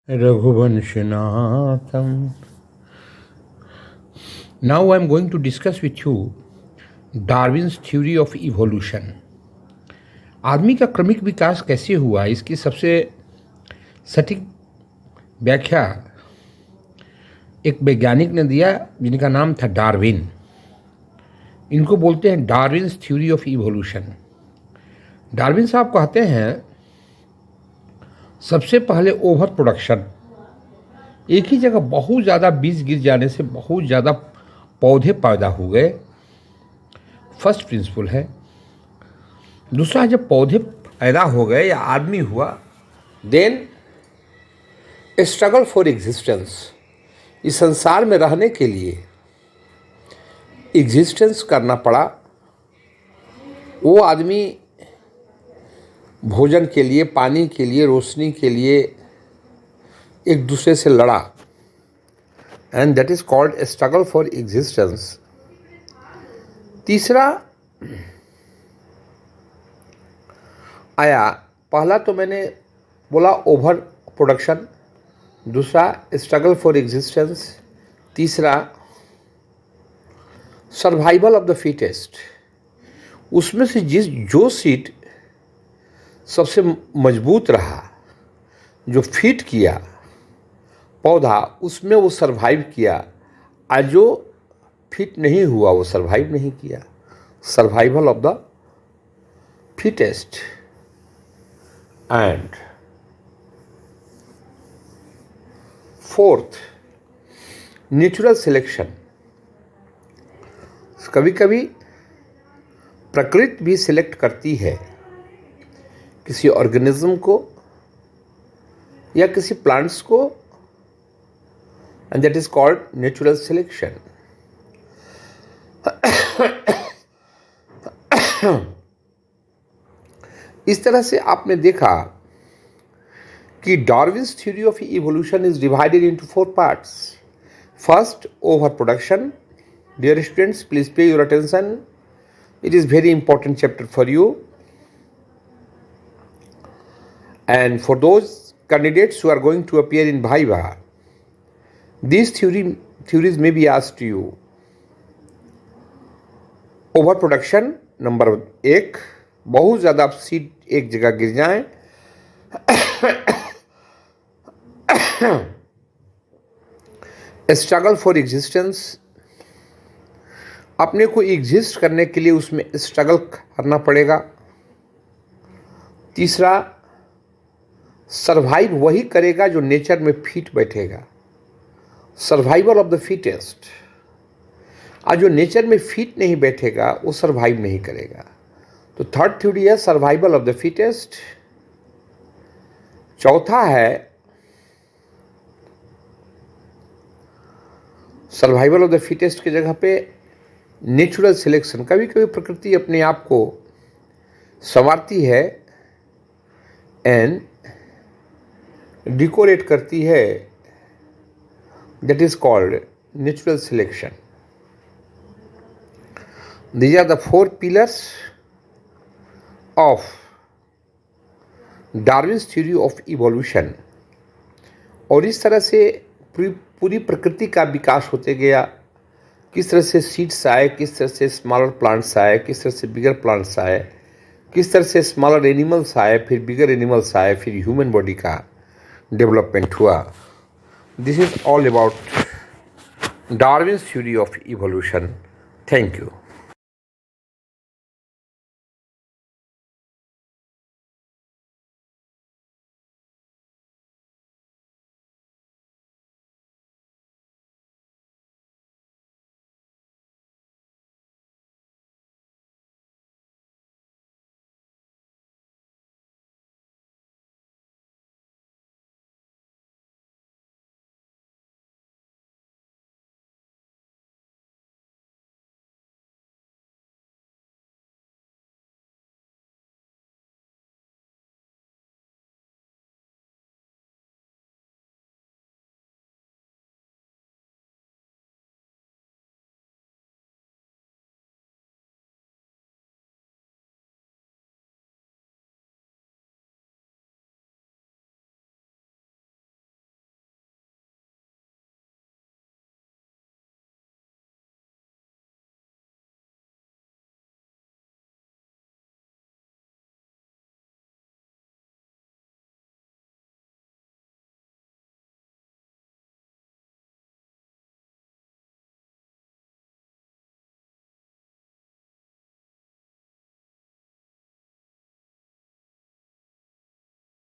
Raghuvanshanatham. Now I am going to discuss with you Darwin's theory of evolution. आदमी का क्रमिक विकास कैसे हुआ, इसकी सबसे सटीक व्याख्या एक वैज्ञानिक ने दिया जिनका नाम था डार्विन। इनको बोलते हैं Darwin's theory of evolution. Darwin साहब कहते हैं सबसे पहले ओवर प्रोडक्शन, एक ही जगह बहुत ज़्यादा बीज गिर जाने से बहुत ज़्यादा पौधे पैदा हो गए, फर्स्ट प्रिंसिपल है। दूसरा, जब पौधे पैदा हो गए या आदमी हुआ, देन स्ट्रगल फॉर एग्जिस्टेंस, इस संसार में रहने के लिए एग्जिस्टेंस करना पड़ा। वो आदमी भोजन के लिए, पानी के लिए, रोशनी के लिए एक दूसरे से लड़ा, and that is called struggle for existence. तीसरा आया, पहला तो मैंने बोला ओवर प्रोडक्शन, दूसरा स्ट्रगल फॉर एग्जिस्टेंस, तीसरा सर्वाइवल ऑफ द फिटेस्ट। उसमें से जो सीट सबसे मजबूत रहा, जो फिट किया पौधा, उसमें वो सरवाइव किया, और जो फिट नहीं हुआ वो सरवाइव नहीं किया। Survival of the fittest. And fourth, natural selection. कभी कभी प्रकृति भी सिलेक्ट करती है किसी ऑर्गेनिज्म को या किसी प्लांट्स को, and that is called natural selection. इस तरह से आपने देखा कि Darwin's theory of evolution is divided into 4 parts. First, over production. Dear students, please pay your attention, it is very important chapter for you, and for those candidates who are going to appear in Viva, these theories may be asked to you. Overproduction number 1, बहुत ज़्यादा seed एक जगह गिर जाएं। Struggle for existence, अपने को exist करने के लिए उसमें स्ट्रगल करना पड़ेगा। तीसरा, सर्वाइव वही करेगा जो नेचर में फिट बैठेगा, सर्वाइवल ऑफ द फिटेस्ट। और जो नेचर में फिट नहीं बैठेगा वो सर्वाइव नहीं करेगा। तो थर्ड थ्योरी है सर्वाइवल ऑफ द फिटेस्ट। चौथा है सर्वाइवल ऑफ द फिटेस्ट की जगह पे नेचुरल सिलेक्शन। कभी कभी प्रकृति अपने आप को संवारती है एंड डिकोरेट करती है, that is called natural selection. These are the 4 pillars of Darwin's theory of evolution. और इस तरह से पूरी प्रकृति का विकास होते गया। किस तरह से सीड्स आए, किस तरह से स्मॉलर प्लांट्स आए, किस तरह से बिगर प्लांट्स आए, किस तरह से स्मॉलर एनिमल्स आए, फिर बिगर एनिमल्स आए, फिर ह्यूमन बॉडी का डेवलपमेंट हुआ। This is all about Darwin's theory of evolution. Thank you.